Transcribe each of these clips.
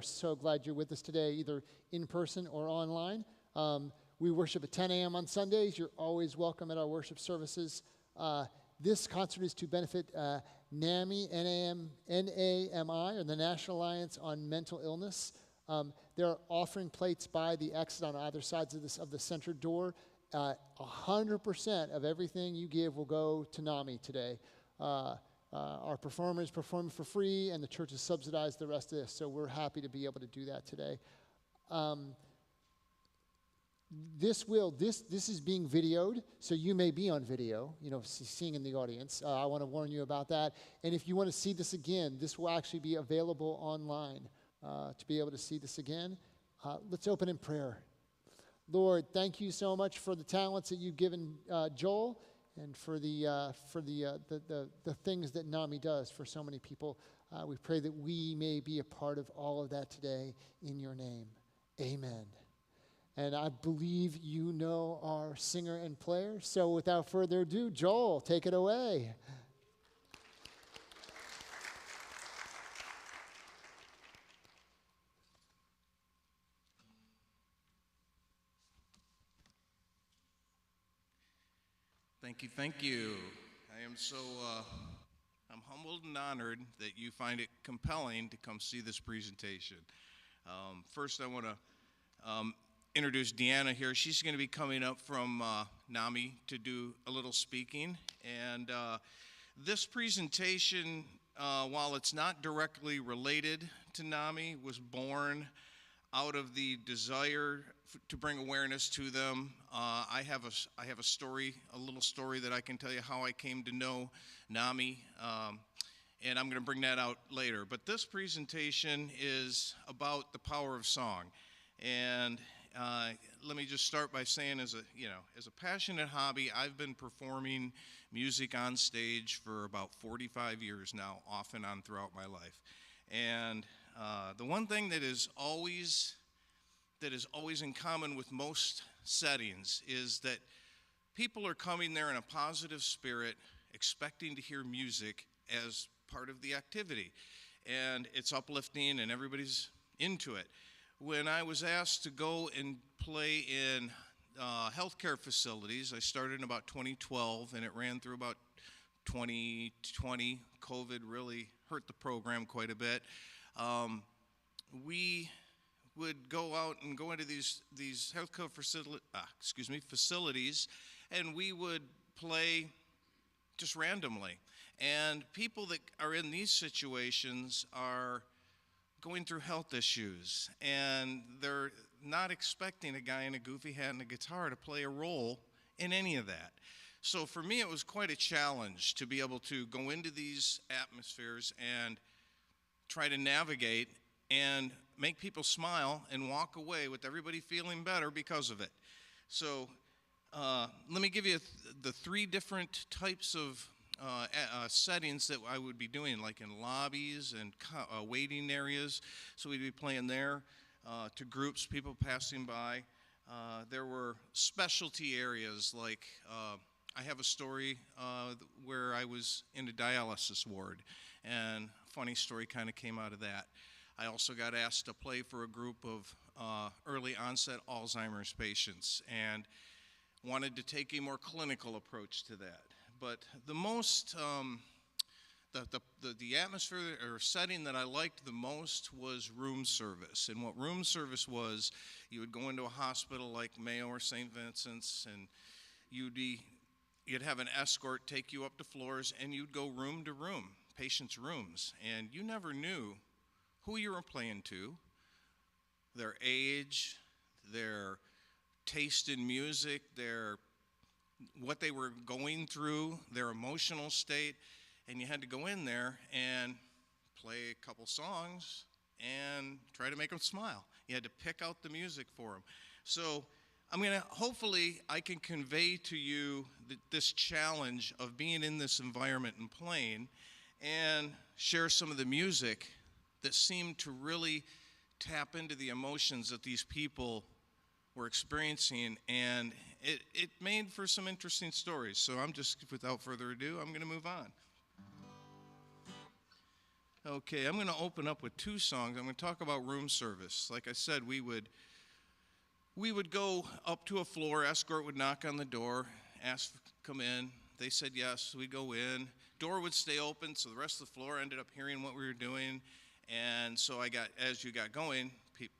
are so glad you're with us today, either in person or online. We worship at 10 a.m. on Sundays. You're always welcome at our worship services. This concert is to benefit NAMI, N-A-M-I, or the National Alliance on Mental Illness. There are offering plates by the exit on either sides of the center door. 100% of everything you give will go to NAMI today. Our performers perform for free, and the church has subsidized the rest of this, so we're happy to be able to do that today. This is being videoed, so you may be on video, seeing in the audience. I want to warn you about that. And if you want to see this again, this will actually be available online to be able to see this again. Let's open in prayer. Lord, thank you so much for the talents that you've given Joel, and for the things that NAMI does for so many people. We pray that we may be a part of all of that today in your name. Amen. And I believe you know our singer and player. So without further ado, Joel, take it away. Thank you. I am I'm humbled and honored that you find it compelling to come see this presentation. First, I want to introduce Deanna here. She's going to be coming up from NAMI to do a little speaking. And this presentation, while it's not directly related to NAMI, was born out of the desire to bring awareness to them. I have a story, a little story that I can tell you how I came to know NAMI, and I'm going to bring that out later. But this presentation is about the power of song, and let me just start by saying, as a passionate hobby, I've been performing music on stage for about 45 years now, off and on throughout my life, and the one thing that is always in common with most settings is that people are coming there in a positive spirit, expecting to hear music as part of the activity. And it's uplifting and everybody's into it. When I was asked to go and play in healthcare facilities, I started in about 2012 and it ran through about 2020. COVID really hurt the program quite a bit. We would go out and go into these healthcare facilities, and we would play just randomly. And people that are in these situations are going through health issues, and they're not expecting a guy in a goofy hat and a guitar to play a role in any of that. So for me, it was quite a challenge to be able to go into these atmospheres and try to navigate and make people smile and walk away with everybody feeling better because of it. So let me give you the three different types of settings that I would be doing, like in lobbies and waiting areas. So we'd be playing there to groups, people passing by. There were specialty areas, like I have a story where I was in a dialysis ward, and a funny story kind of came out of that. I also got asked to play for a group of early onset Alzheimer's patients and wanted to take a more clinical approach to that. But the most, the atmosphere or setting that I liked the most was room service. And what room service was, you would go into a hospital like Mayo or St. Vincent's, and you'd have an escort take you up to floors, and you'd go room to room, patients' rooms, and you never knew who you were playing to, their age, their taste in music, what they were going through, their emotional state, and you had to go in there and play a couple songs and try to make them smile. You had to pick out the music for them. So hopefully I can convey to you this challenge of being in this environment and playing, and share some of the music that seemed to really tap into the emotions that these people were experiencing, and it made for some interesting stories. So without further ado, I'm going to move on. Okay, I'm going to open up with two songs. I'm going to talk about room service. Like I said, we would go up to a floor. Escort would knock on the door, ask, come in. They said yes. We'd go in. Door would stay open, so the rest of the floor ended up hearing what we were doing. And so as you got going,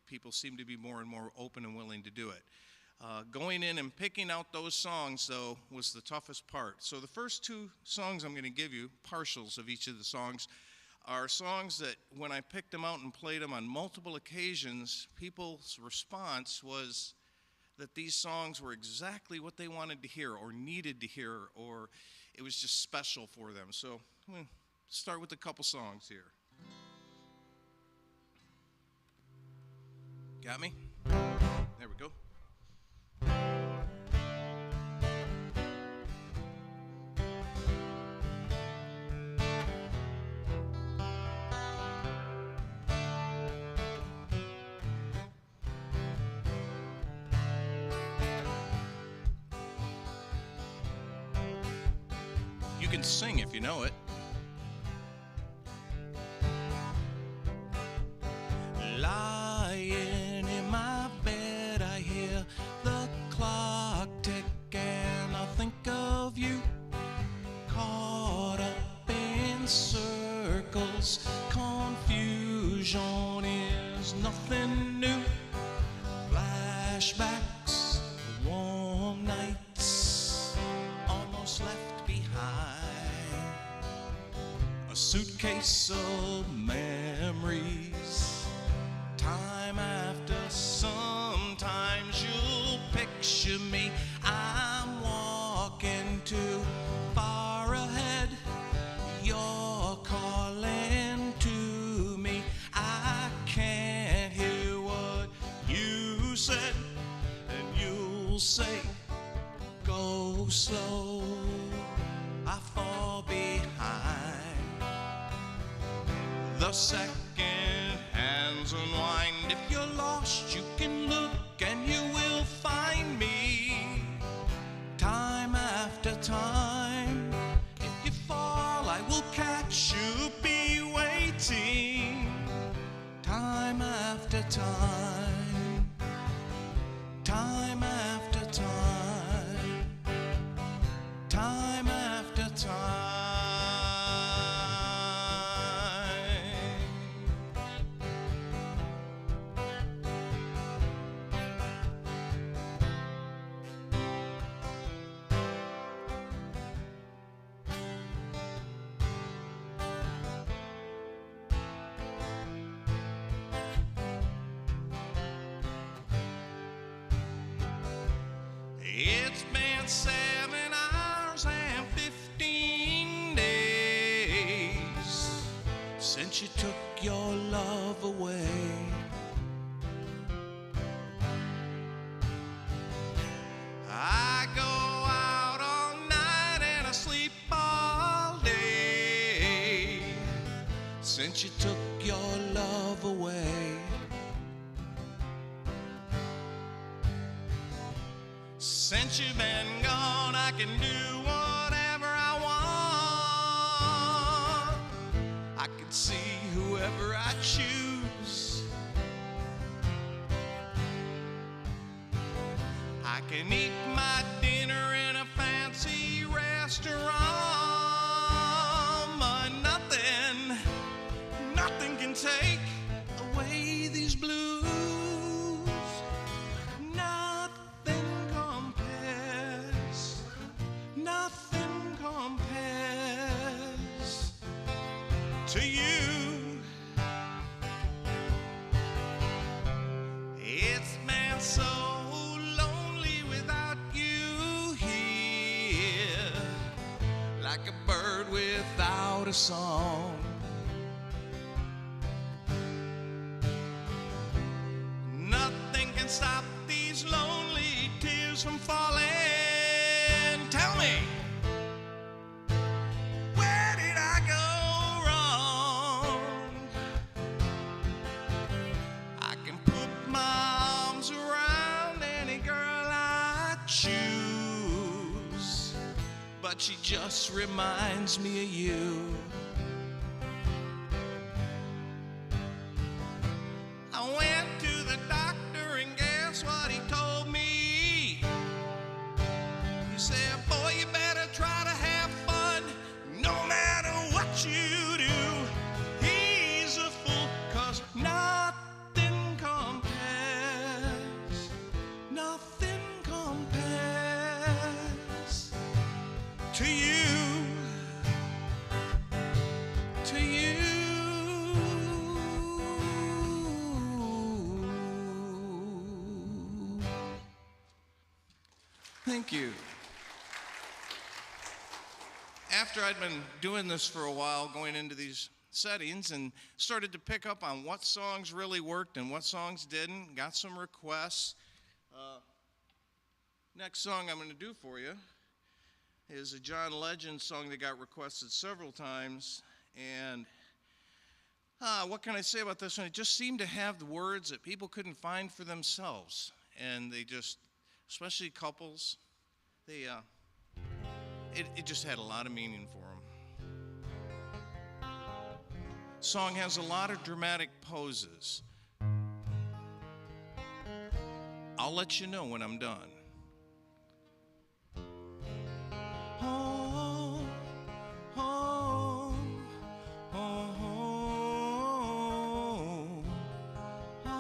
people seemed to be more and more open and willing to do it. Going in and picking out those songs, though, was the toughest part. So the first two songs I'm going to give you, partials of each of the songs, are songs that when I picked them out and played them on multiple occasions, people's response was that these songs were exactly what they wanted to hear or needed to hear, or it was just special for them. So I'm going to start with a couple songs here. Got me? There we go. You can sing if you know it. Lying in my bed, I hear the clock tick and I think of you. Caught up in circles, confusion is nothing new. Flashbacks, warm nights, almost left behind. A suitcase of memories. Time after, sometimes you'll picture me. I'm walking too far ahead. You're calling to me. I can't hear what you said, and you'll say, go slow. I fall behind. The second hands unwind. If you're lost, you can look and you will find me. Time after time. If you fall, I will catch you, be waiting. Time after time. Time after time. Time after time. It's been 7 hours and 15 days since you took your love away. I go out all night and I sleep all day since you took your love away. Since you've been gone, I can do whatever I want. I can see whoever I choose. I can eat my dinner in a fancy restaurant, but nothing can take away these blues. Nothing compares to you. It's been so lonely without you here, like a bird without a song. Nothing can stop these lonely tears from falling. Tell me, where did I go wrong? I can put my arms around any girl I choose, but she just reminds me of you. thank you. After I'd been doing this for a while, going into these settings, and started to pick up on what songs really worked and what songs didn't, got some requests. Next song I'm going to do for you is a John Legend song that got requested several times. And what can I say about this one? It just seemed to have the words that people couldn't find for themselves. And they just, especially couples, it just had a lot of meaning for them. Song has a lot of dramatic poses. I'll let you know when I'm done. Oh, oh, oh, oh, oh, oh,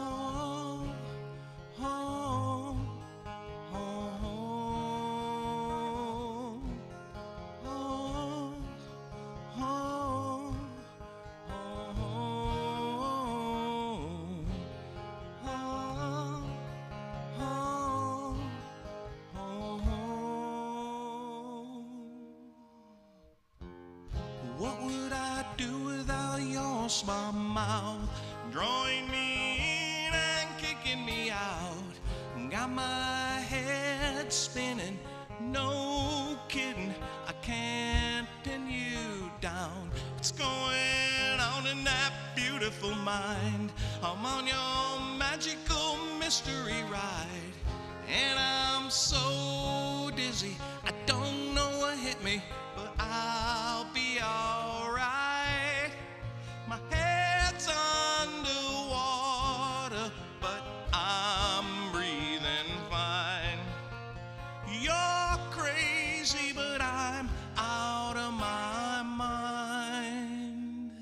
what would I do without your small mouth, drawing me in and kicking me out? Got my head spinning, no kidding, I can't pin you down. What's going on in that beautiful mind? I'm on your magical mystery ride, and I'm so dizzy, I don't know what hit me, but I'll be alright. My head's underwater, but I'm breathing fine. You're crazy, but I'm out of my mind.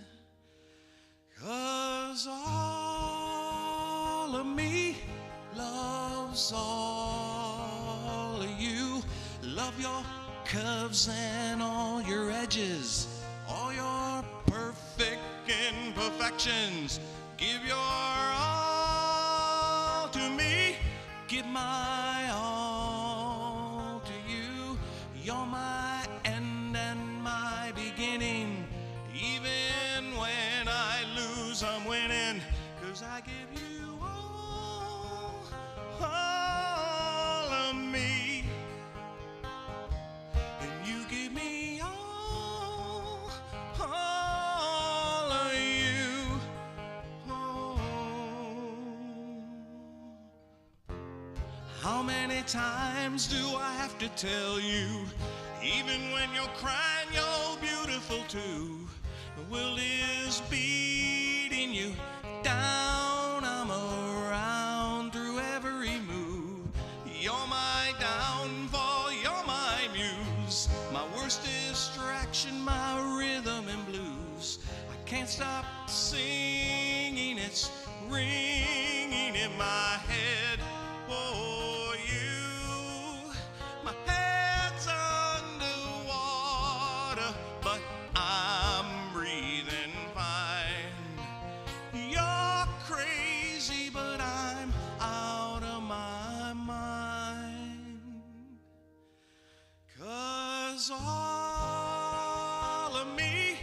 'Cause all of me loves all of you. Love your curves and all your edges, all your perfect imperfections. Give your all to me, give my all to you. You're my end and my beginning. Even when I lose, I'm winning, 'cause I give you all of me. You give me all of you. Oh. How many times do I have to tell you, even when you're crying, you're beautiful too? The world is beating you down, I'm around through every move. You're my downfall, you're my muse, my worst distraction, my rhythm and blues. I can't stop singing, it's ringing in my head. Oh, you, my head's underwater, but I'm breathing fine. You're crazy, but I'm out of my mind. 'Cause all of me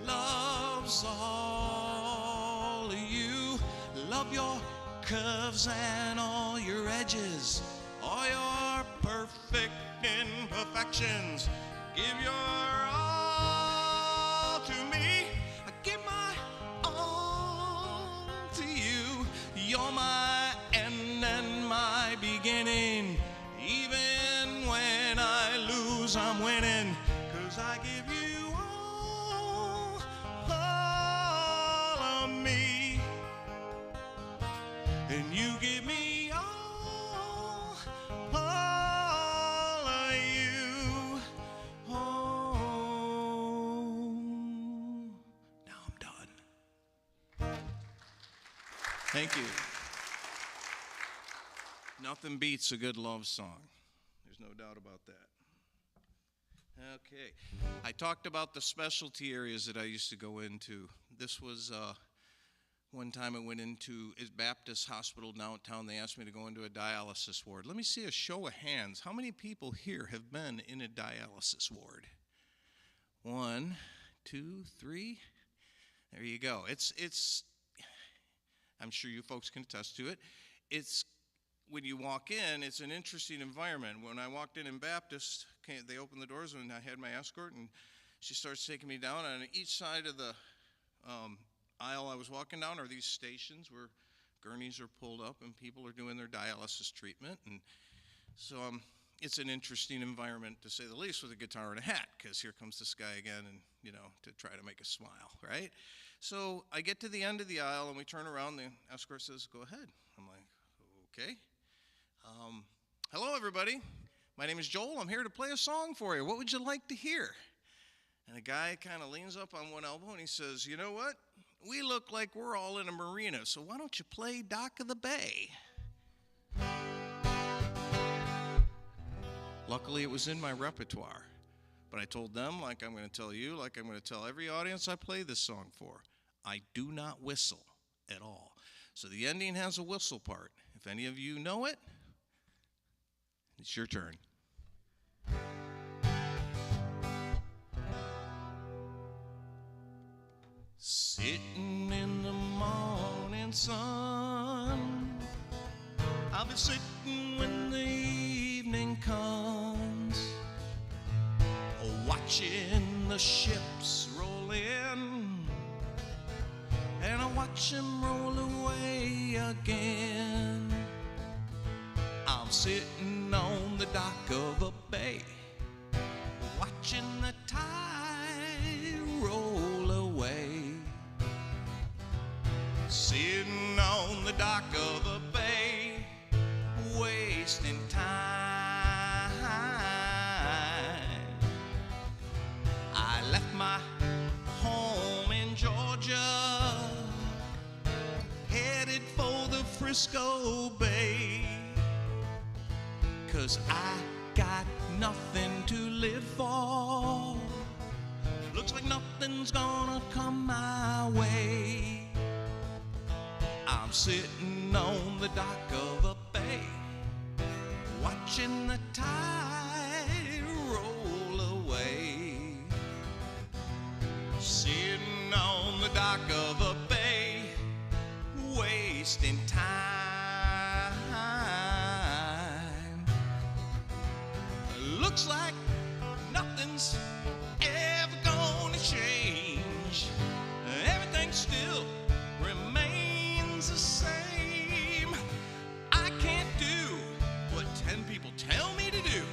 loves all of you. Love your curves and all your edges, all your perfect imperfections. Give your all to me, I give my all to you. You're my end and my beginning. Even when I lose, I'm winning, 'cause I give you all of me, and you give me all of you. Oh, now I'm done. Thank you. Nothing beats a good love song. There's no doubt about that. Okay. I talked about the specialty areas that I used to go into. This was One time I went into a Baptist hospital downtown. They asked me to go into a dialysis ward. Let me see a show of hands. How many people here have been in a dialysis ward? 1, 2, 3. There you go. It's. I'm sure you folks can attest to it. It's when you walk in, it's an interesting environment. When I walked in Baptist, they opened the doors and I had my escort, and she starts taking me down. On each side of the aisle I was walking down are these stations where gurneys are pulled up and people are doing their dialysis treatment. And so it's an interesting environment, to say the least, with a guitar and a hat, because here comes this guy again, and to try to make us smile, right? So I get to the end of the aisle and we turn around. The escort says, "Go ahead." I'm like, "Okay." "Hello, everybody. My name is Joel. I'm here to play a song for you. What would you like to hear?" And the guy kind of leans up on one elbow and he says, "You know what? We look like we're all in a marina, so why don't you play Dock of the Bay?" Luckily, it was in my repertoire. But I told them, like I'm going to tell you, like I'm going to tell every audience I play this song for, I do not whistle at all. So the ending has a whistle part. If any of you know it, it's your turn. Sitting in the morning sun, I'll be sitting when the evening comes, watching the ships roll in, and I watch them roll away again. I'm sitting on the dock of a bay, watching the tide roll away. Sitting on the dock of a bay, wasting time. I left my home in Georgia, headed for the Frisco Bay, 'cause I got nothing to live for. Looks like nothing's gonna come my way. I'm sitting on the dock of a bay, watching the tide roll away. Sitting on the dock of a bay, wasting time. Looks like nothing's ever gonna change. Everything still remains the same. I can't do what 10 people tell me to do,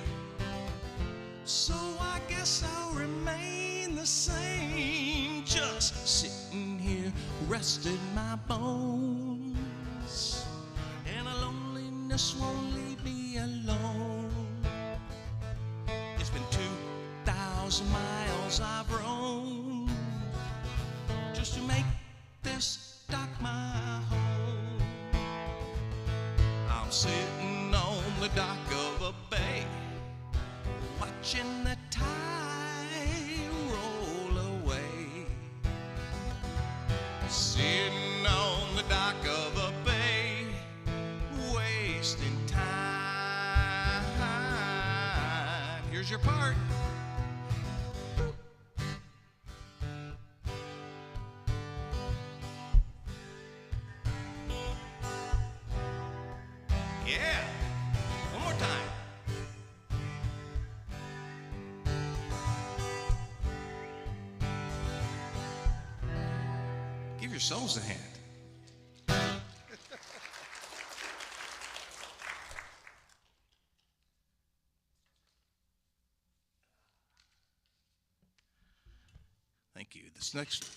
so I guess I'll remain the same. Just sitting here resting my bones, and a loneliness won't leave me alone. It's been 2,000 miles I've roamed just to make this dock my home. I'm sitting on the dock of a bay, watching the tide roll away. Sitting on the dock of a bay, wasting time. Here's your part. Yeah, one more time. Give yourselves a hand. Thank you. This next,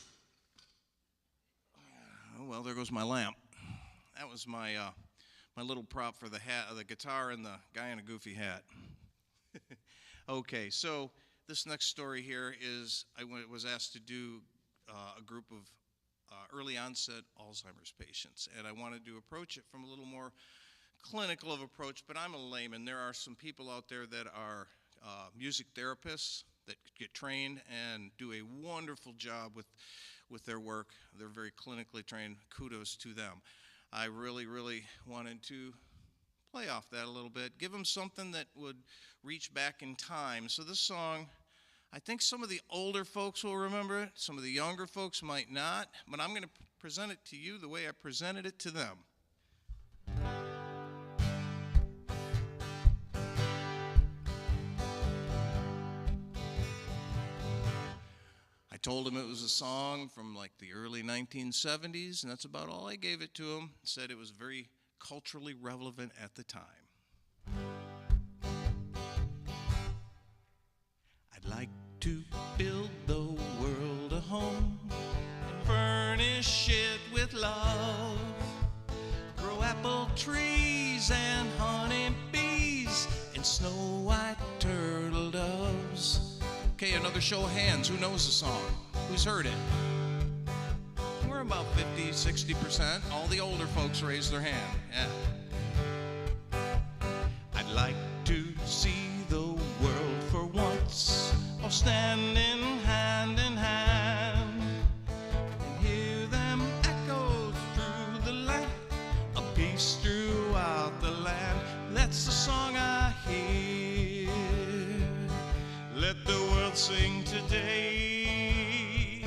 oh well, there goes my lamp. That was my my little prop for the hat, the guitar, and the guy in a goofy hat. Okay, so this next story here is I was asked to do a group of early onset Alzheimer's patients, and I wanted to approach it from a little more clinical of approach, but I'm a layman. There are some people out there that are music therapists that get trained and do a wonderful job with their work. They're very clinically trained. Kudos to them. I really, really wanted to play off that a little bit, give them something that would reach back in time. So this song, I think some of the older folks will remember it, some of the younger folks might not, but I'm going to present it to you the way I presented it to them. I told him it was a song from like the early 1970s, and that's about all I gave it to him. Said it was very culturally relevant at the time. I'd like to build the world a home and furnish it with love. Grow apple trees and honey bees and snow white turtle doves. Okay, another show of hands. Who knows the song? Who's heard it? We're about 50, 60%. All the older folks raise their hand. Yeah. I'd like to see the world for once, all standing hand in hand, and hear them echo through the land, a peace throughout the land. That's the song I hear. Let the world sing today,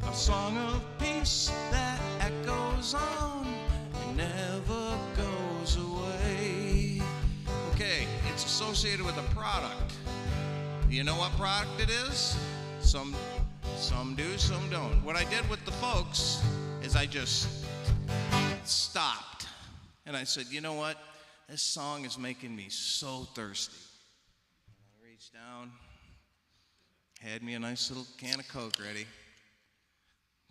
a song of peace that echoes on and never goes away. Okay, it's associated with a product. Do you know what product it is? Some do, some don't. What I did with the folks is I just stopped and I said, you know what? This song is making me so thirsty. I reached down, had me a nice little can of Coke ready,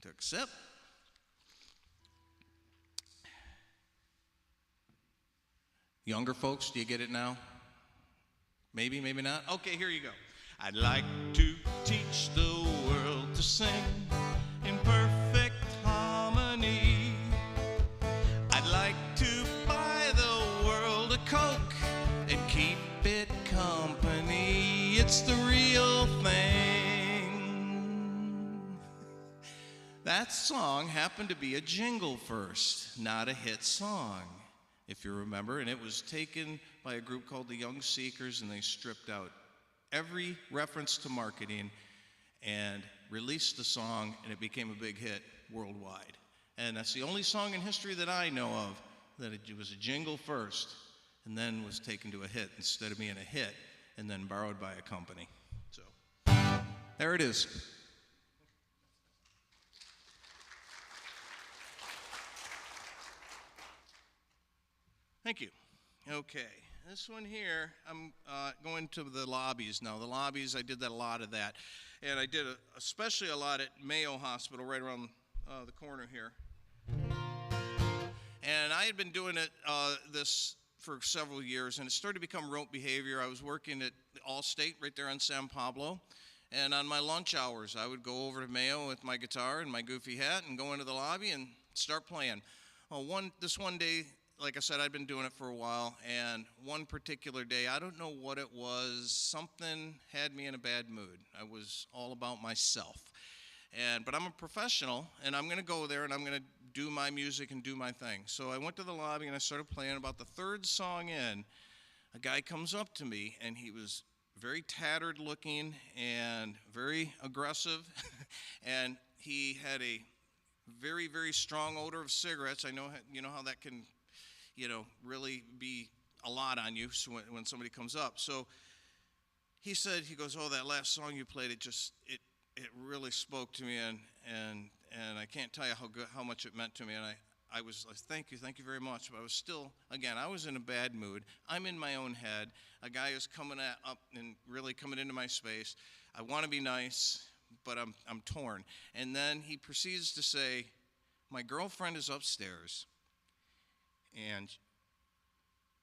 took a sip. Younger folks, do you get it now? Maybe, maybe not. Okay, here you go. I'd like to teach the world to sing in perfect harmony. I'd like to buy the world a Coke and keep it company. It's the real thing. That song happened to be a jingle first, not a hit song, if you remember, and it was taken by a group called the Young Seekers, and they stripped out every reference to marketing and released the song, and it became a big hit worldwide. And that's the only song in history that I know of that it was a jingle first and then was taken to a hit instead of being a hit and then borrowed by a company. So there it is. Thank you. Okay, this one here, I'm going to the lobbies now. The lobbies, I did a lot of that. And I did especially a lot at Mayo Hospital right around the corner here. And I had been doing it this for several years, and it started to become rote behavior. I was working at Allstate right there on San Pablo. And on my lunch hours, I would go over to Mayo with my guitar and my goofy hat and go into the lobby and start playing. This one day, like I said, I'd been doing it for a while, and one particular day, I don't know what it was, something had me in a bad mood. I was all about myself. But I'm a professional, and I'm going to go there, and I'm going to do my music and do my thing. So I went to the lobby, and I started playing. About the third song in, a guy comes up to me, and he was very tattered looking and very aggressive, and he had a very, very strong odor of cigarettes. I know, you know how that can really be a lot on you when somebody comes up. So he said, he goes, oh, that last song you played, it really spoke to me, and I can't tell you how much it meant to me. And I was like, thank you very much. But I was still, again, I was in a bad mood. I'm in my own head. A guy is coming up and really coming into my space. I want to be nice, but I'm torn. And then he proceeds to say, my girlfriend is upstairs, and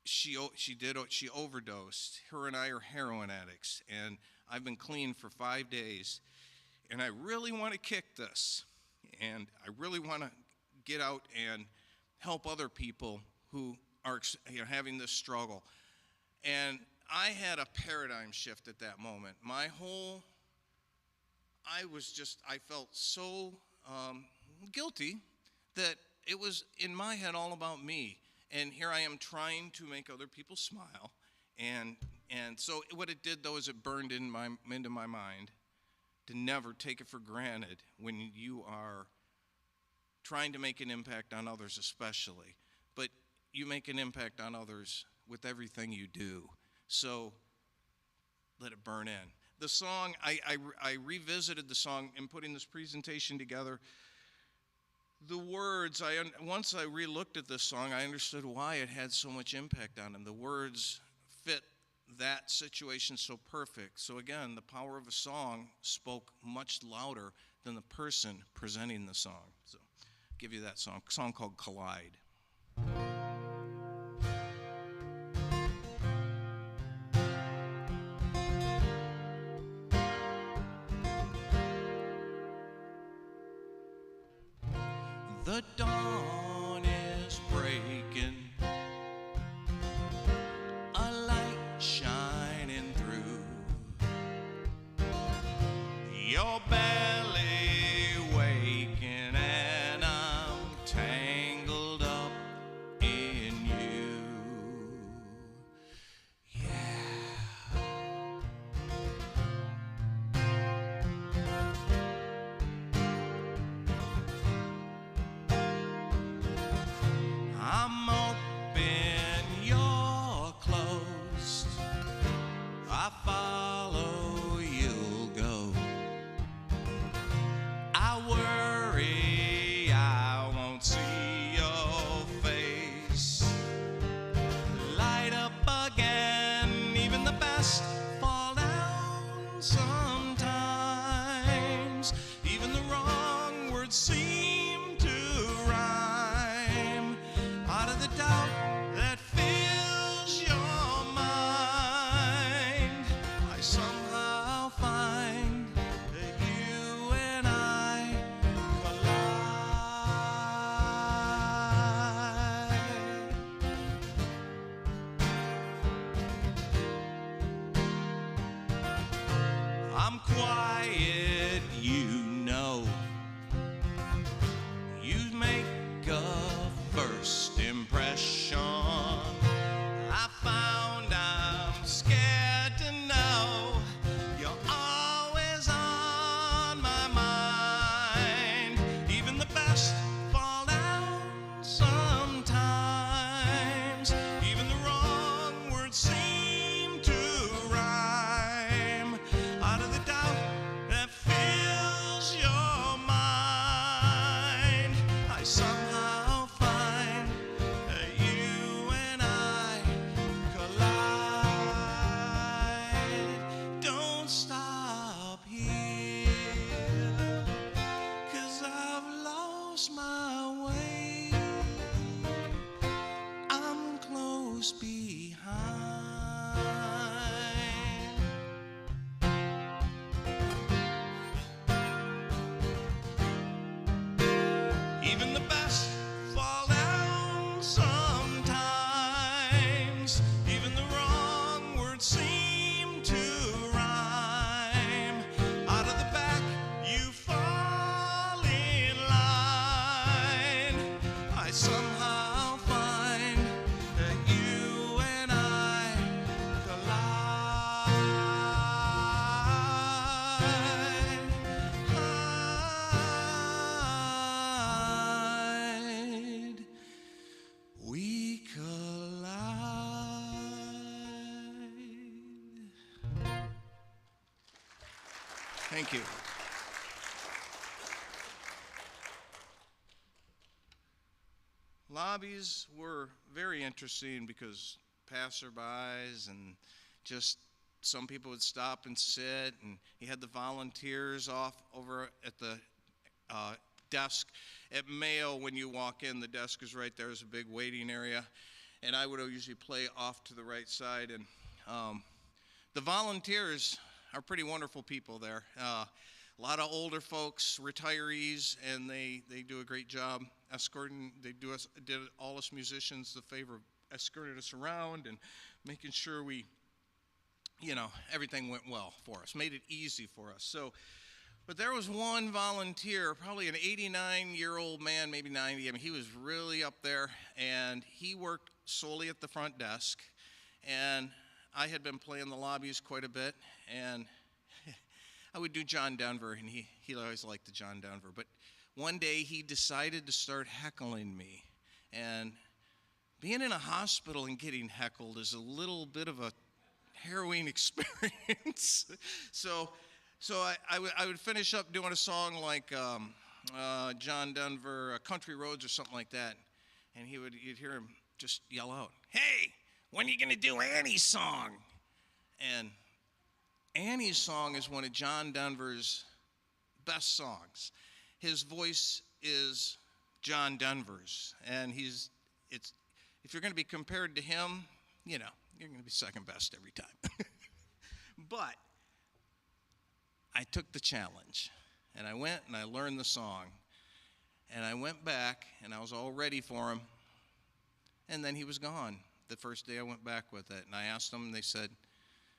she overdosed. Her and I are heroin addicts, and I've been clean for 5 days, and I really want to kick this, and I really want to get out and help other people who are having this struggle. And I had a paradigm shift at that moment. I I felt so guilty that it was in my head all about me. And here I am trying to make other people smile. And so what it did, though, is it burned into my mind to never take it for granted when you are trying to make an impact on others especially. But you make an impact on others with everything you do. So let it burn in. The song, I revisited the song in putting this presentation together. The words, once I re-looked at this song, I understood why it had so much impact on him. The words fit that situation so perfect. So again, the power of a song spoke much louder than the person presenting the song. So I'll give you that song called Collide. The dawn is breaking, a light shining through your belly waking, and I'm tangled up in you. I'm open, you're closed. I follow, you'll go. I worry I won't see your face. Light up again, even the best fall down sometimes. Even the wrong words seem to rhyme. Out of the doubt that fills your mind, I somehow find that you and I collide. I'm quiet, you know. You make a first impression. I found I'm scared to know you're always on my mind. Even the best fall down sometimes. Even the wrong words seem to rhyme. Out of the doubt that fills your mind, I somehow find that you and I collide. Don't stop here, 'cause I've lost my way. I'm close behind. Even the best fall down sometimes. Even the wrong words seem to rhyme. Out of the back you fall in line. I somehow find that you and I collide. We collide. Thank you. Lobbies were very interesting because passerbys and just some people would stop and sit, and you had the volunteers off over at the desk. At Mayo, when you walk in, the desk is right there. There's a big waiting area, and I would usually play off to the right side. And the volunteers are pretty wonderful people there. A lot of older folks, retirees, and they do a great job escorting. They did all us musicians the favor of escorting us around and making sure everything went well for us, made it easy for us. So But there was one volunteer, probably an 89-year-old man, maybe 90. I mean, he was really up there, and he worked solely at the front desk. And I had been playing the lobbies quite a bit, and I would do John Denver, and he always liked the John Denver. But one day he decided to start heckling me. And being in a hospital and getting heckled is a little bit of a harrowing experience. So I would finish up doing a song like John Denver, Country Roads or something like that, and you'd hear him just yell out, "Hey, when are you going to do Annie's song?" And Annie's song is one of John Denver's best songs. His voice is John Denver's, and if you're going to be compared to him, you're going to be second best every time. But I took the challenge, and I went and I learned the song, and I went back, and I was all ready for him, and then he was gone the first day I went back with it. And I asked them, and they said,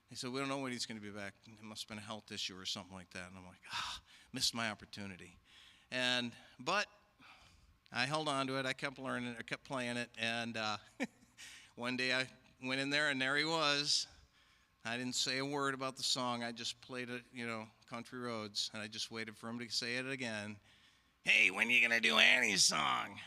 we don't know when he's going to be back. It must have been a health issue or something like that. And I'm like, missed my opportunity. But I held on to it. I kept learning. I kept playing it, and one day I went in there, and there he was. I didn't say a word about the song. I just played it, Country Roads, and I just waited for him to say it again. "Hey, when are you going to do Annie's song?"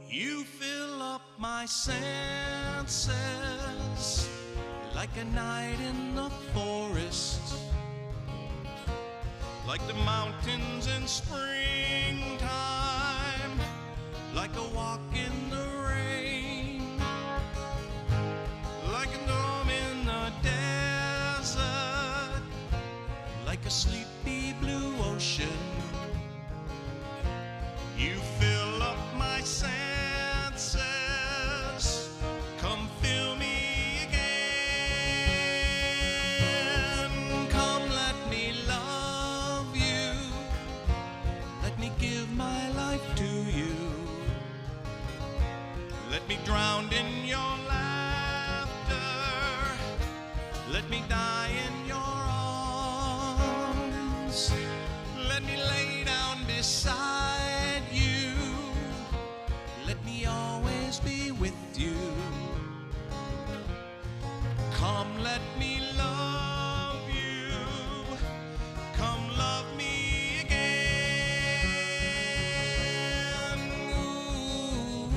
You fill up my senses like a night in the forest, like the mountains in springtime, like a walk in the rain, like a storm in the desert, like a sleepy blue ocean. You fill up my senses. Come fill me again. Come, let me love you. Let me give my life to you. Let me drown in your laughter. Let me die in your arms. Let me lay down beside you. Let me always be with you. Come, let me love you. Come, love me again. Ooh.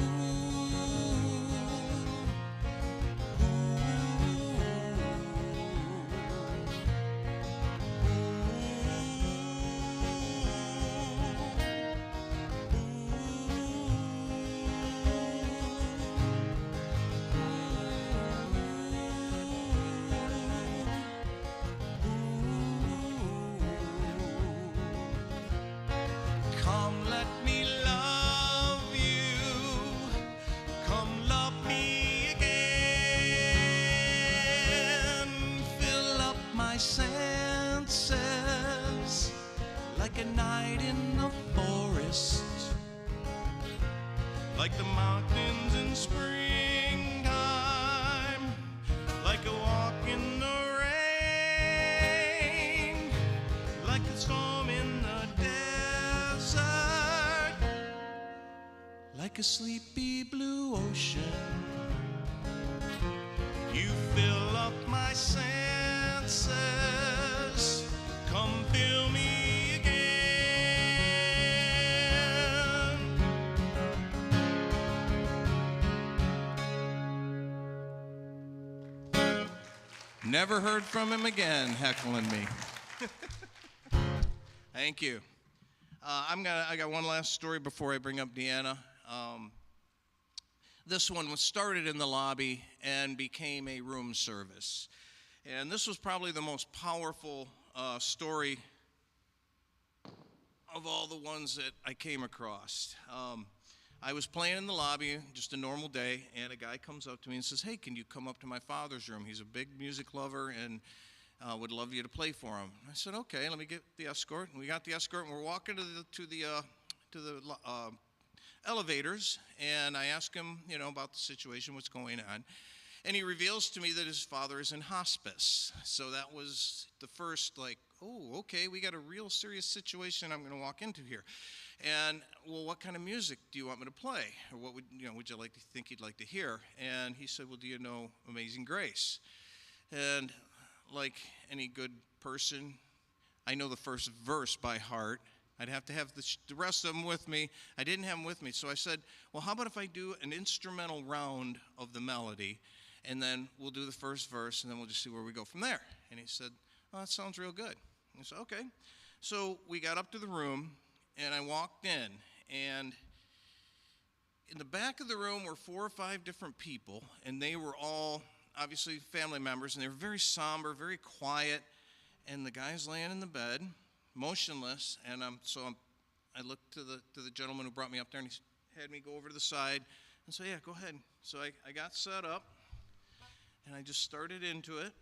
Come, let me love you. Come, love me again. Fill up my senses like a night in the forest, like the mountains in springtime, like a walk in the rain, like a storm in the desert, like a sleepy blue ocean. You fill up my senses. Come fill me again. Never heard from him again, heckling me. Thank you. I got one last story before I bring up Deanna. This one was started in the lobby and became a room service. And this was probably the most powerful story of all the ones that I came across. I was playing in the lobby, just a normal day, and a guy comes up to me and says, "Hey, can you come up to my father's room? He's a big music lover and would love you to play for him." I said, "Okay, let me get the escort." And we got the escort, and we're walking to the elevators, and I ask him, about the situation, what's going on. And he reveals to me that his father is in hospice. So that was the first, oh, okay, we got a real serious situation I'm going to walk into here. And, well, what kind of music do you want me to play? Or what would you think you'd like to hear? And he said, well, do you know Amazing Grace? And like any good person, I know the first verse by heart. I'd have to have the rest of them with me. I didn't have them with me. So I said, well, how about if I do an instrumental round of the melody, and then we'll do the first verse, and then we'll just see where we go from there. And he said, oh, that sounds real good. And I said, okay. So we got up to the room, and I walked in, and in the back of the room were 4 or 5 different people, and they were all obviously family members, and they were very somber, very quiet, and the guy's laying in the bed, motionless, and I looked to the gentleman who brought me up there, and he had me go over to the side and say, yeah, go ahead. So I got set up, and I just started into it.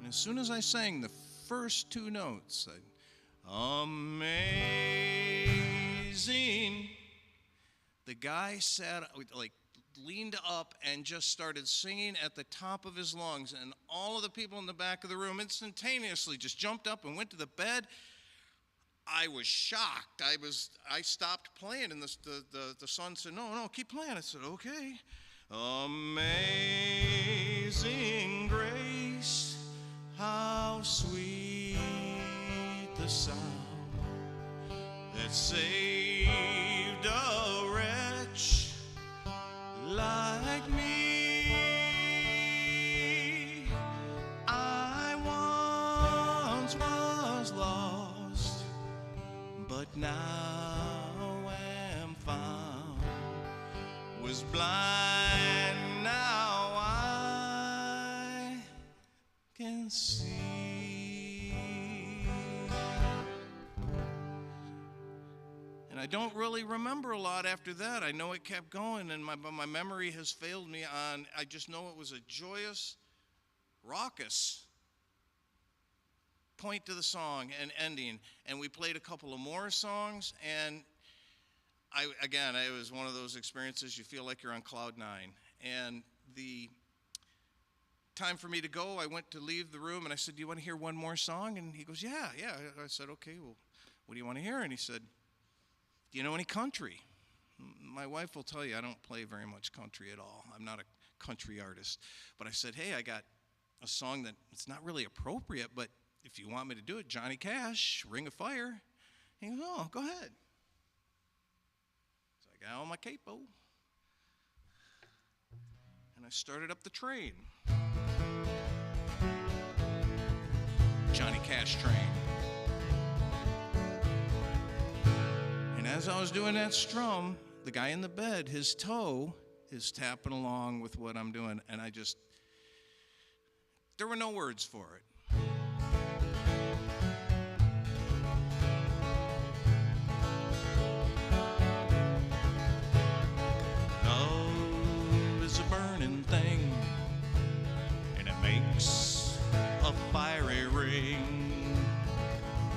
As soon as I sang the first 2 notes, amazing, the guy leaned up and just started singing at the top of his lungs, and all of the people in the back of the room instantaneously just jumped up and went to the bed. I was shocked. I stopped playing, and the son said, no, keep playing. I said, okay. Amazing grace, how sweet the sound that saved a wretch like me. I once was lost, but now am found. Was blind, now I can see. And I don't really remember a lot after that. I know it kept going, and my memory has failed me on. I just know it was a joyous, raucous point to the song and ending. And we played a couple of more songs, and it was one of those experiences you feel like you're on cloud 9. And the time for me to go, I went to leave the room, and I said, do you want to hear one more song? And he goes, yeah. I said, okay, well, what do you want to hear? And he said, do you know any country? My wife will tell you I don't play very much country at all. I'm not a country artist. But I said, hey, I got a song that it's not really appropriate, but if you want me to do it, Johnny Cash, Ring of Fire. He goes, oh, go ahead. So I got on my capo, and I started up the train. Johnny Cash train. And as I was doing that strum, the guy in the bed, his toe is tapping along with what I'm doing, and there were no words for it. Love is a burning thing, and it makes a fiery ring.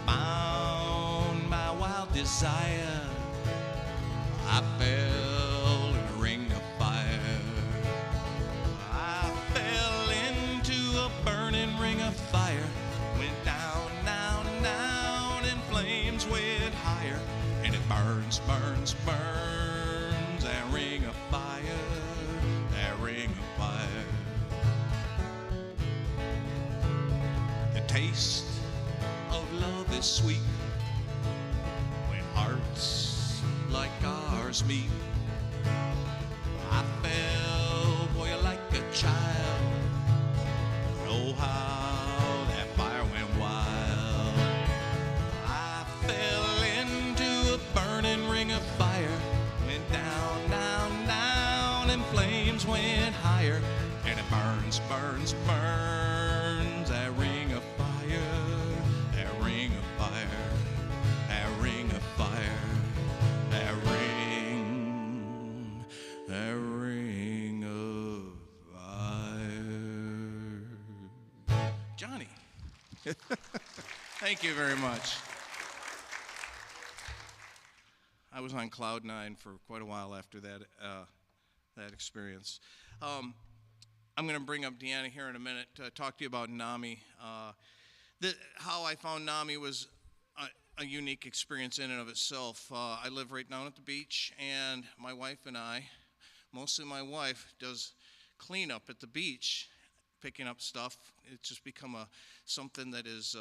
Bound by wild desire, I fell in a ring of fire. I fell into a burning ring of fire. Went down, down, down, and flames went higher. And it burns, burns, burns, that ring of fire, that ring of fire. The taste of love is sweet when hearts like ours meet. I fell, boy, like a child burns, burns, burns. That ring of fire, that ring of fire, that ring of fire, that ring of fire. Johnny. Thank you very much. I was on cloud nine for quite a while after that experience. I'm going to bring up Deanna here in a minute to talk to you about NAMI. How I found NAMI was a unique experience in and of itself. I live right down at the beach, and my wife and I, mostly my wife, does cleanup at the beach, picking up stuff. It's just become something that is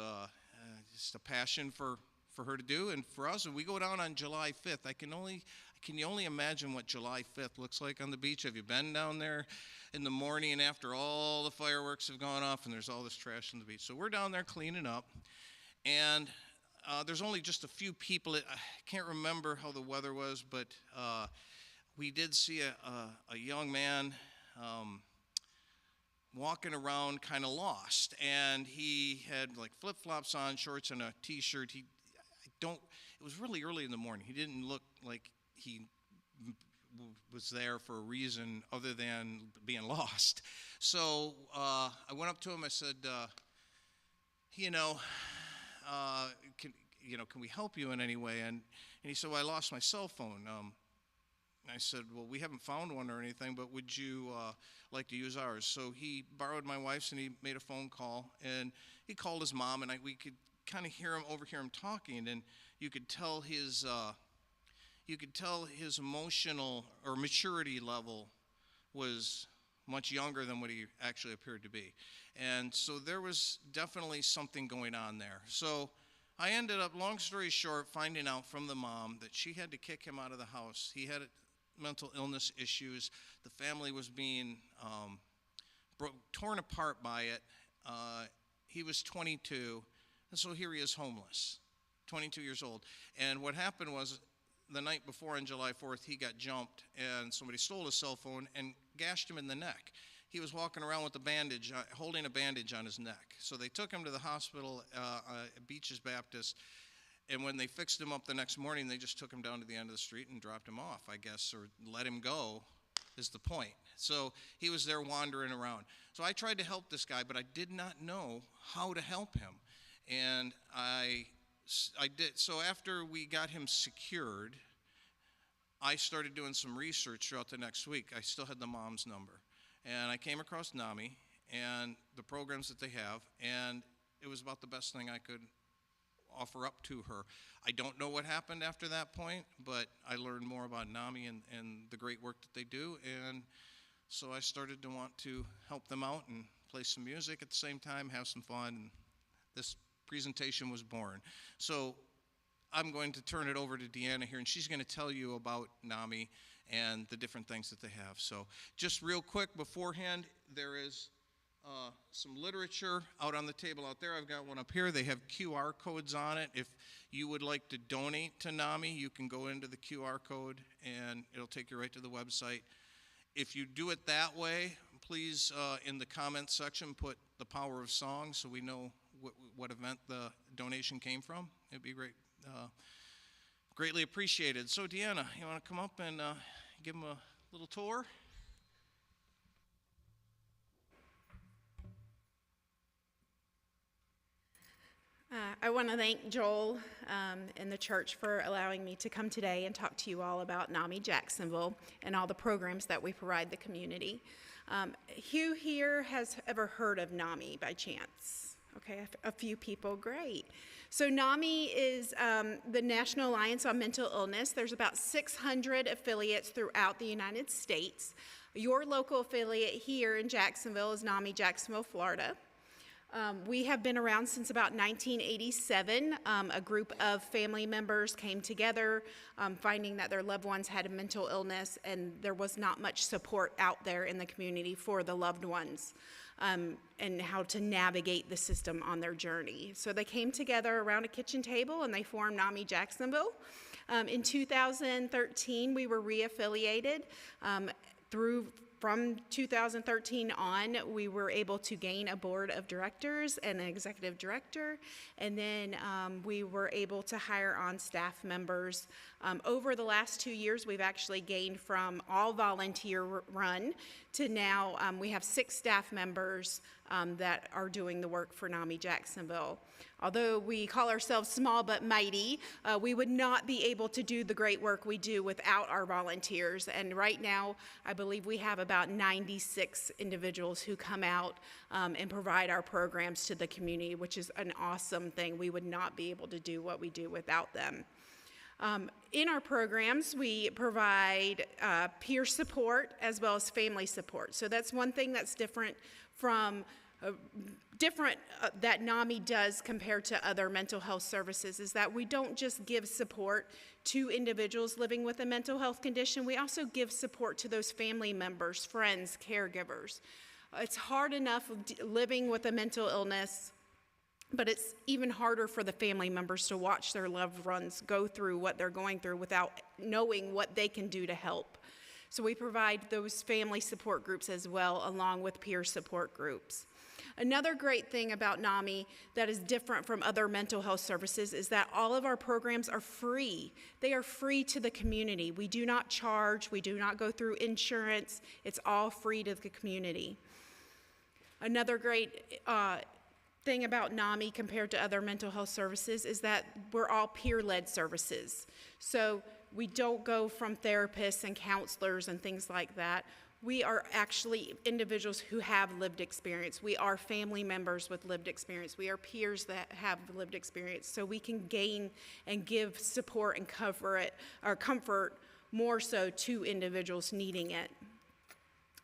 just a passion for her to do, and for us. And we go down on July 5th. Can you only imagine what July 5th looks like on the beach? Have you been down there in the morning after all the fireworks have gone off and there's all this trash on the beach? So we're down there cleaning up, and there's only just a few people. I can't remember how the weather was, but we did see a young man walking around kind of lost, and he had like flip-flops on, shorts, and a t-shirt. It was really early in the morning. He didn't look like he was there for a reason other than being lost. So I went up to him. I said, can we help you in any way? And he said, well, I lost my cell phone. I said, well, we haven't found one or anything, but would you like to use ours? So he borrowed my wife's, and he made a phone call, and he called his mom, and we could kind of overhear him talking, and you could tell his emotional or maturity level was much younger than what he actually appeared to be. And so there was definitely something going on there. So I ended up, long story short, finding out from the mom that she had to kick him out of the house. He had mental illness issues. The family was being torn apart by it. He was 22, and so here he is homeless, 22 years old. And what happened was, the night before on July 4th, he got jumped, and somebody stole his cell phone and gashed him in the neck. He was walking around with a bandage, holding a bandage on his neck. So they took him to the hospital at Beaches Baptist, and when they fixed him up the next morning, they just took him down to the end of the street and dropped him off, I guess, or let him go is the point. So he was there wandering around. So I tried to help this guy, but I did not know how to help him. And I did. So after we got him secured, I started doing some research throughout the next week. I still had the mom's number. And I came across NAMI and the programs that they have, and it was about the best thing I could offer up to her. I don't know what happened after that point, but I learned more about NAMI and the great work that they do, and so I started to want to help them out and play some music at the same time, have some fun, and this presentation was born. So I'm going to turn it over to Deanna here, and she's going to tell you about NAMI and the different things that they have. So just real quick beforehand, there is some literature out on the table out there. I've got one up here. They have QR codes on it. If you would like to donate to NAMI, you can go into the QR code, and it'll take you right to the website. If you do it that way, please, in the comments section, put the Power of Song so we know what event the donation came from. It'd be great. Greatly appreciated. So, Deanna, you want to come up and give them a little tour? I want to thank Joel and the church for allowing me to come today and talk to you all about NAMI Jacksonville and all the programs that we provide the community. Who here has ever heard of NAMI by chance? Okay, a few people, great. So NAMI is the National Alliance on Mental Illness. There's about 600 affiliates throughout the United States. Your local affiliate here in Jacksonville is NAMI Jacksonville, Florida. We have been around since about 1987. A group of family members came together, finding that their loved ones had a mental illness, and there was not much support out there in the community for the loved ones, and how to navigate the system on their journey. So they came together around a kitchen table, and they formed NAMI Jacksonville. In 2013, we were reaffiliated through from 2013 on, we were able to gain a board of directors and an executive director, and then we were able to hire on staff members. Over the last 2 years, we've actually gained from all volunteer run to now we have 6 staff members that are doing the work for NAMI Jacksonville. Although we call ourselves small but mighty, we would not be able to do the great work we do without our volunteers. And right now, I believe we have about 96 individuals who come out and provide our programs to the community, which is an awesome thing. We would not be able to do what we do without them. In our programs, we provide peer support as well as family support. So that's one thing that's different from that NAMI does compared to other mental health services, is that we don't just give support to individuals living with a mental health condition. We also give support to those family members, friends, caregivers. It's hard enough living with a mental illness, but it's even harder for the family members to watch their loved ones go through what they're going through without knowing what they can do to help. So we provide those family support groups as well, along with peer support groups. Another great thing about NAMI that is different from other mental health services is that all of our programs are free. They are free to the community. We do not charge. We do not go through insurance. It's all free to the community. Another great thing about NAMI compared to other mental health services is that we're all peer-led services. So we don't go from therapists and counselors and things like that. We are actually individuals who have lived experience. We are family members with lived experience. We are peers that have lived experience. So we can gain and give support and comfort more so to individuals needing it.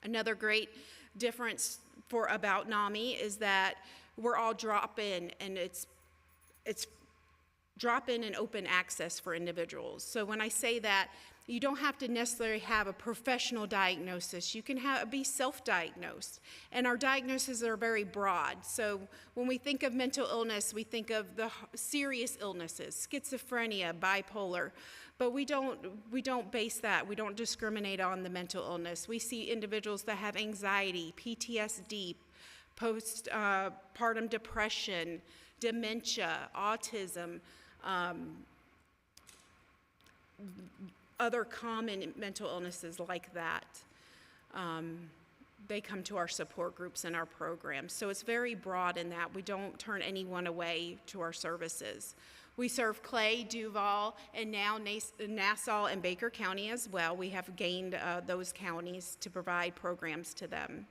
Another great difference about NAMI is that we're all drop-in, and it's drop-in and open access for individuals. So when I say that, you don't have to necessarily have a professional diagnosis. You can be self-diagnosed. And our diagnoses are very broad. So when we think of mental illness, we think of the serious illnesses, schizophrenia, bipolar. But we don't base that. We don't discriminate on the mental illness. We see individuals that have anxiety, PTSD, postpartum depression, dementia, autism, other common mental illnesses like that. They come to our support groups and our programs. So it's very broad in that we don't turn anyone away to our services. We serve Clay, Duval, and now Nassau and Baker County as well. We have gained those counties to provide programs to them.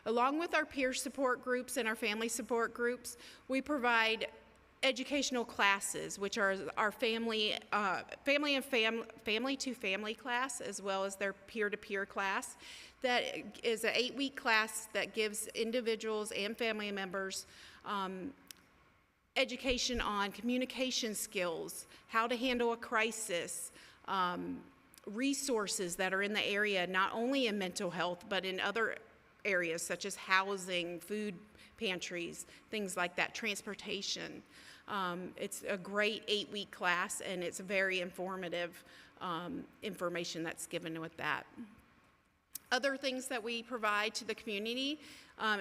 Along with our peer support groups and our family support groups, we provide educational classes, which are our family to family class, as well as their peer-to-peer class. That is an 8-week class that gives individuals and family members education on communication skills, how to handle a crisis, resources that are in the area, not only in mental health, but in other areas such as housing, food pantries, things like that, transportation. It's a great 8-week class, and it's very informative information that's given with that. Other things that we provide to the community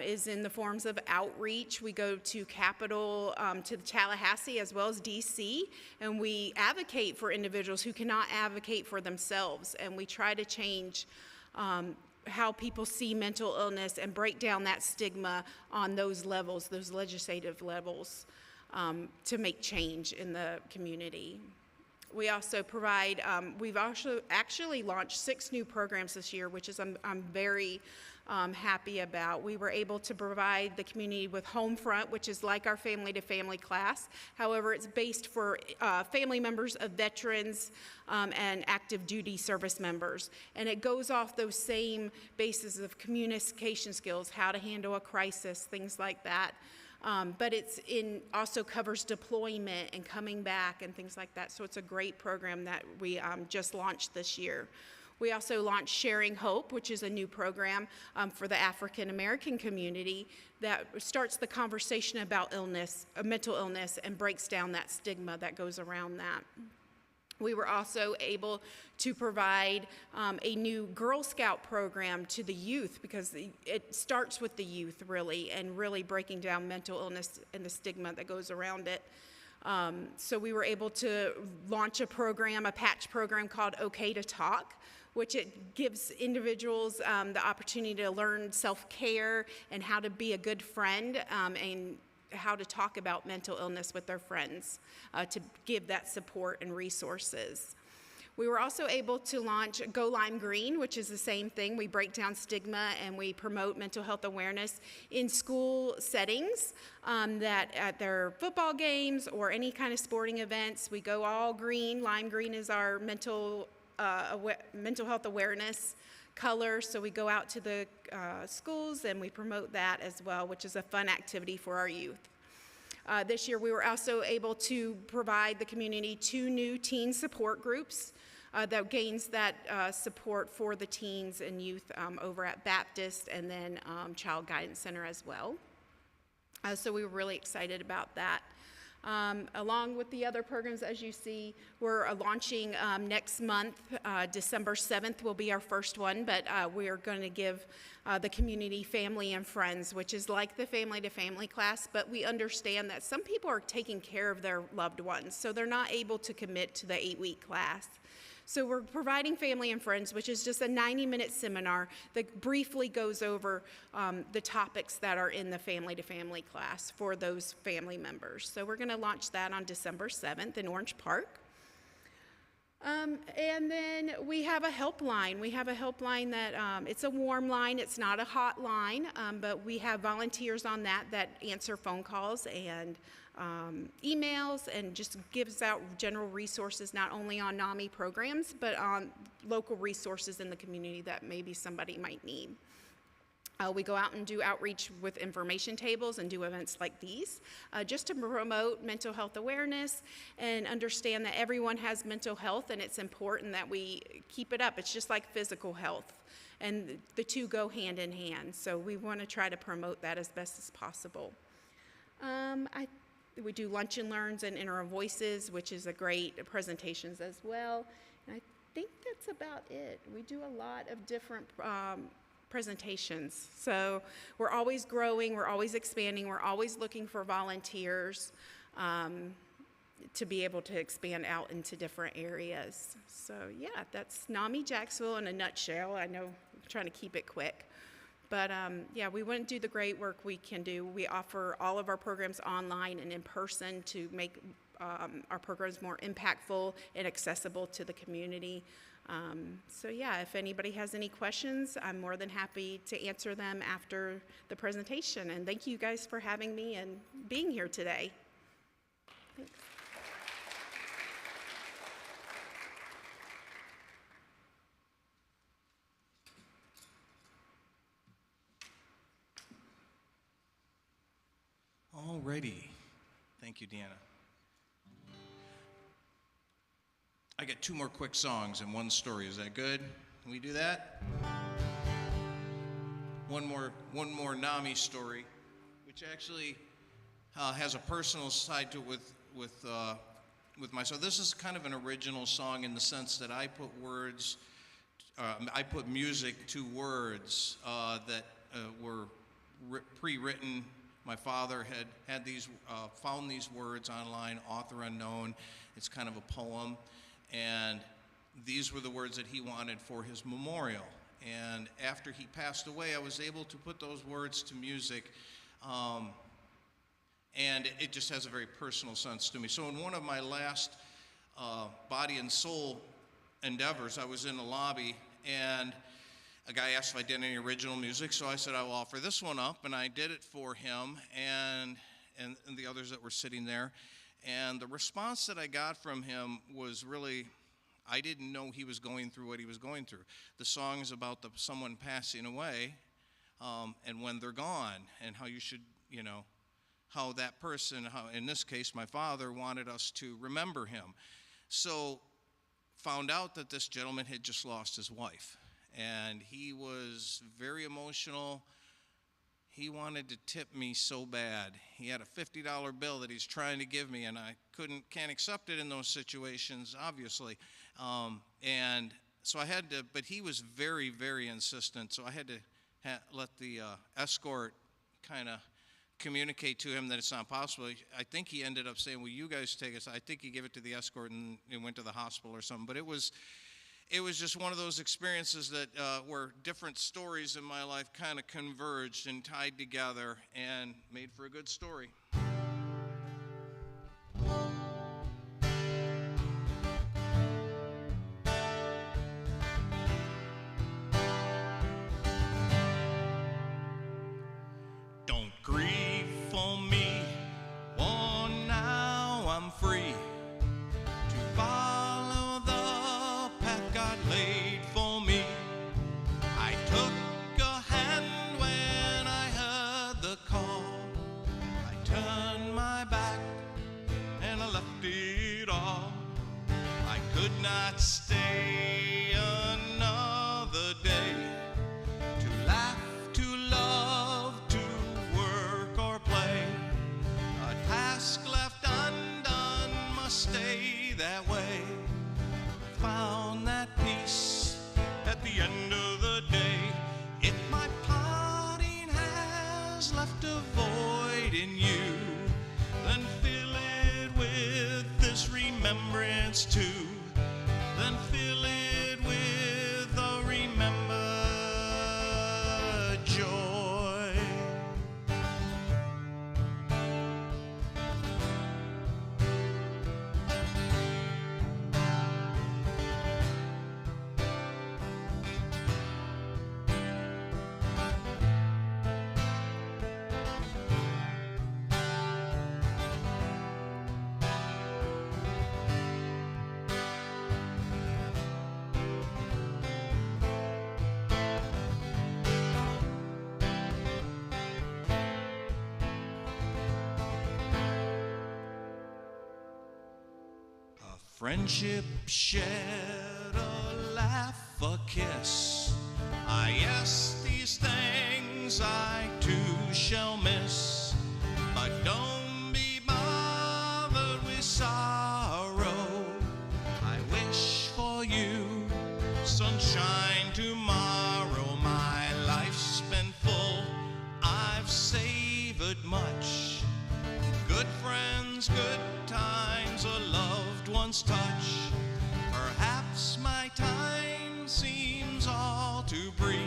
is in the forms of outreach. We go to Capitol, to Tallahassee as well as DC, and we advocate for individuals who cannot advocate for themselves, and we try to change how people see mental illness and break down that stigma on those levels, those legislative levels, to make change in the community. We also provide, we've also actually launched 6 new programs this year, which is I'm very happy about. We were able to provide the community with Homefront, which is like our family-to-family class. However, it's based for family members of veterans and active duty service members. And it goes off those same bases of communication skills, how to handle a crisis, things like that. But also covers deployment and coming back and things like that. So it's a great program that we just launched this year. We also launched Sharing Hope, which is a new program for the African American community that starts the conversation about illness, mental illness, and breaks down that stigma that goes around that. We were also able to provide a new Girl Scout program to the youth, because it starts with the youth, really, and really breaking down mental illness and the stigma that goes around it. So we were able to launch a program, a patch program called OK to Talk, which it gives individuals the opportunity to learn self-care and how to be a good friend, and how to talk about mental illness with their friends, to give that support and resources. We were also able to launch Go Lime Green, which is the same thing. We break down stigma and we promote mental health awareness in school settings, that at their football games or any kind of sporting events, we go all green. Lime green is our mental health awareness color, so we go out to the schools and we promote that as well, which is a fun activity for our youth. This year we were also able to provide the community 2 new teen support groups that gains that support for the teens and youth over at Baptist, and then Child Guidance Center as well. So we were really excited about that. Along with the other programs, as you see, we're launching next month. December 7th will be our first one, but we are going to give the community Family and Friends, which is like the Family to Family class, but we understand that some people are taking care of their loved ones, so they're not able to commit to the 8-week class. So we're providing Family and Friends, which is just a 90-minute seminar that briefly goes over the topics that are in the Family to Family class for those family members. So we're going to launch that on December 7th in Orange Park. And then we have a helpline. We have a helpline that, it's a warm line. It's not a hot line, but we have volunteers on that answer phone calls and emails, and just gives out general resources, not only on NAMI programs, but on local resources in the community that maybe somebody might need. We go out and do outreach with information tables and do events like these, just to promote mental health awareness and understand that everyone has mental health, and it's important that we keep it up. It's just like physical health, and the two go hand in hand. So we want to try to promote that as best as possible. We do lunch and learns and Inner Voices, which is a great presentations as well. And I think that's about it. We do a lot of different presentations. So we're always growing, we're always expanding, we're always looking for volunteers to be able to expand out into different areas. So yeah, that's NAMI Jacksonville in a nutshell. I know I'm trying to keep it quick. But yeah, we want to do the great work we can do. We offer all of our programs online and in person to make our programs more impactful and accessible to the community. So yeah, if anybody has any questions, I'm more than happy to answer them after the presentation. And thank you guys for having me and being here today. Thanks. Alrighty. Thank you, Deanna. I got 2 more quick songs and 1 story. Is that good? Can we do that? One more NAMI story, which actually has a personal side to it with myself. This is kind of an original song in the sense that I put music to words that were pre-written. My father had these, found these words online, author unknown. It's kind of a poem, and these were the words that he wanted for his memorial. And after he passed away, I was able to put those words to music, and it just has a very personal sense to me. So in one of my last body and soul endeavors, I was in the lobby, and a guy asked if I did any original music, so I said I will offer this one up, and I did it for him and the others that were sitting there. And the response that I got from him was really, I didn't know he was going through what he was going through. The song is about someone passing away, and when they're gone, and how you should, how that person, in this case my father, wanted us to remember him. So found out that this gentleman had just lost his wife. And he was very emotional, he wanted to tip me so bad. He had a $50 bill that he's trying to give me, and I can't accept it in those situations, obviously. And so I had to, but he was very, very insistent, so I had to let the escort kind of communicate to him that it's not possible. I think he ended up saying, well, you guys take us. I think he gave it to the escort and it went to the hospital or something. But it was just one of those experiences that where different stories in my life kind of converged and tied together and made for a good story. Don't grieve for me, oh, now I'm free to follow the path God laid for me. I took a hand when I heard the call. I turned my back and I left it all. I could not stay another day to laugh, to love, to work or play. A task left undone must stay that way. I found that peace at the end of the day. If my plotting has left a void in you, then fill it with this remembrance too. Then fill it with a remembered joy. Friendship shared a laugh, a kiss. Yes, these things I too shall miss. But don't be bothered with sorrow. I wish for you sunshine tomorrow. My life's been full, I've savored much. Good friends, good times, a loved one's touch. Perhaps my time seems all too brief.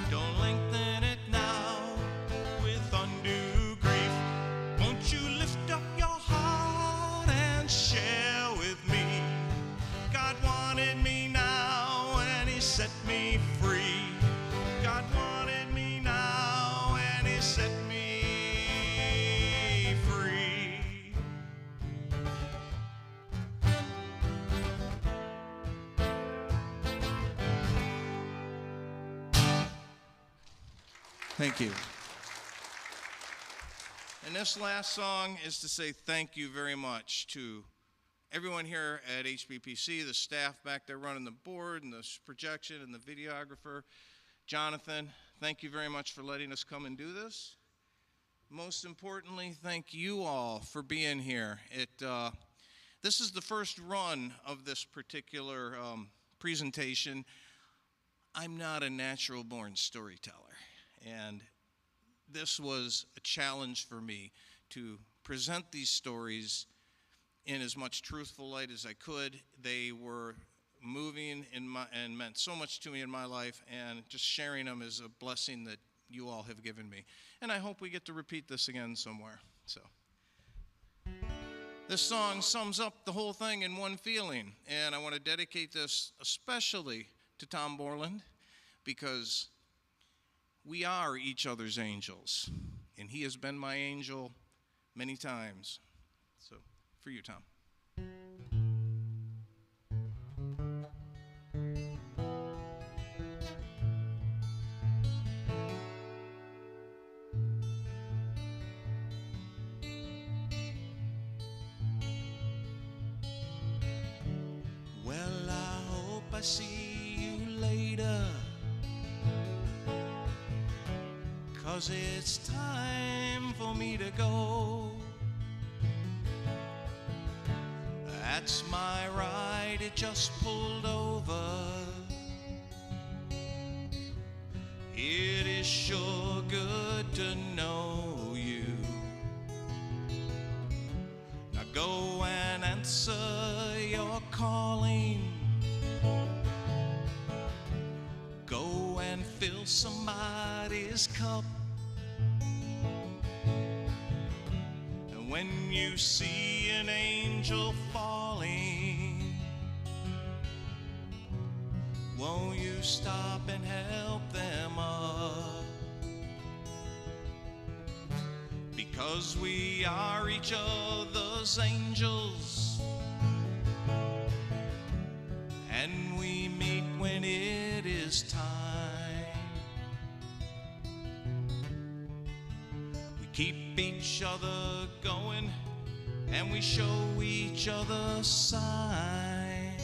Don't lengthen it now with undue grief. Won't you lift up your heart and share with me? God wanted me now and He set me free. God wanted me now and He set me free. Thank you. And this last song is to say thank you very much to everyone here at HBPC, the staff back there running the board and the projection and the videographer. Jonathan, thank you very much for letting us come and do this. Most importantly, thank you all for being here. This is the first run of this particular presentation. I'm not a natural-born storyteller, and this was a challenge for me to present these stories in as much truthful light as I could. They were moving and meant so much to me in my life, and just sharing them is a blessing that you all have given me. And I hope we get to repeat this again somewhere. So, this song sums up the whole thing in one feeling, and I want to dedicate this especially to Tom Borland, because we are each other's angels, and he has been my angel many times. So, for you, Tom. Well, I hope I see you later, 'cause 'cause it's time for me to go. That's my ride, it just pulled over. It is sure good to know you. Now go and answer your calling. Go and fill somebody's cup. And when you see an angel falling, won't you stop and help them up? Because we are each other's angels, and we meet when it is time. We keep each other going, and we show each other signs.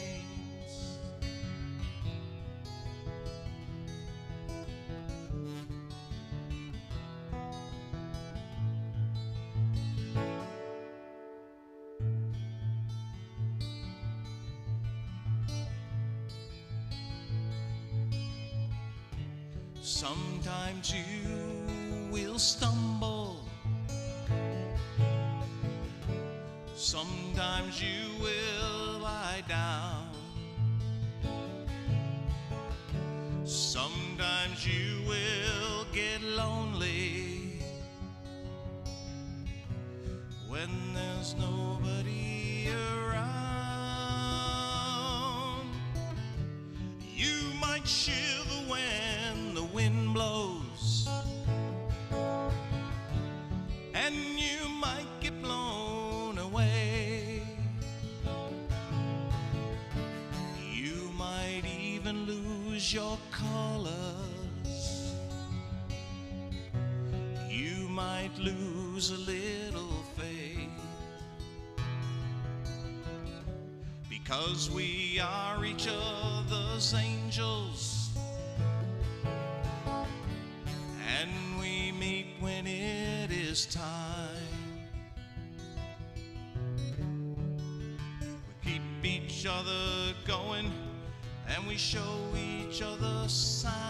Sometimes you will stumble, sometimes you will lie down, sometimes you will get lonely when there's nobody around. You might shiver when the wind blows, and you might get blown away. You might even lose your colors. You might lose a little faith, because we are each other's angels, and we meet when it is time. We keep each other going, and we show each other signs.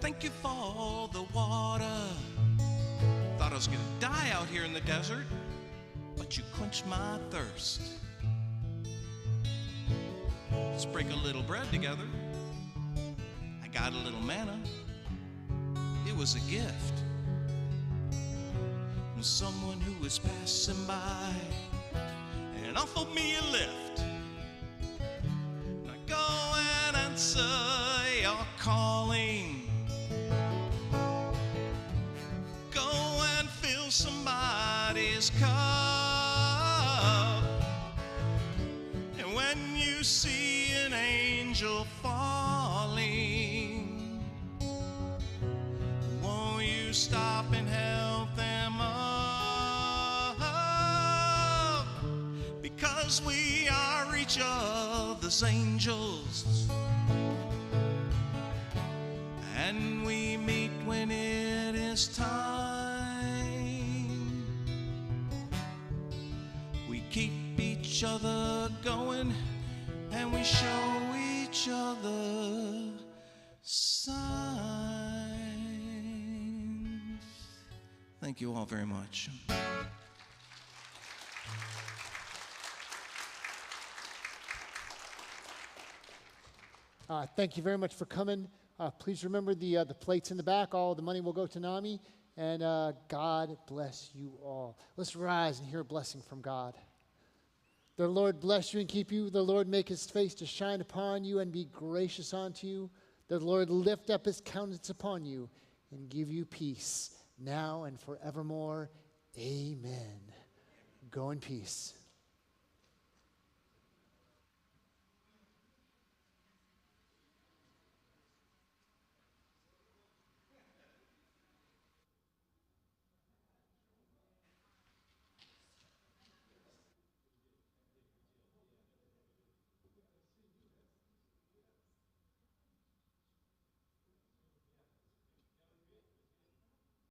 Thank you for the water. Thought I was gonna die out here in the desert, but you quenched my thirst. Let's break a little bread together. I got a little manna. It was a gift from someone who was passing by and offered me a lift. Now go and answer your calling. Somebody's cup, and when you see an angel falling, won't you stop and help them up? Because we are each other's angels, and we meet when it is time. Keep each other going, and we show each other signs. Thank you all very much. Thank you very much for coming. Please remember the plates in the back. All the money will go to NAMI, and God bless you all. Let's rise and hear a blessing from God. The Lord bless you and keep you. The Lord make his face to shine upon you and be gracious unto you. The Lord lift up his countenance upon you and give you peace now and forevermore. Amen. Go in peace.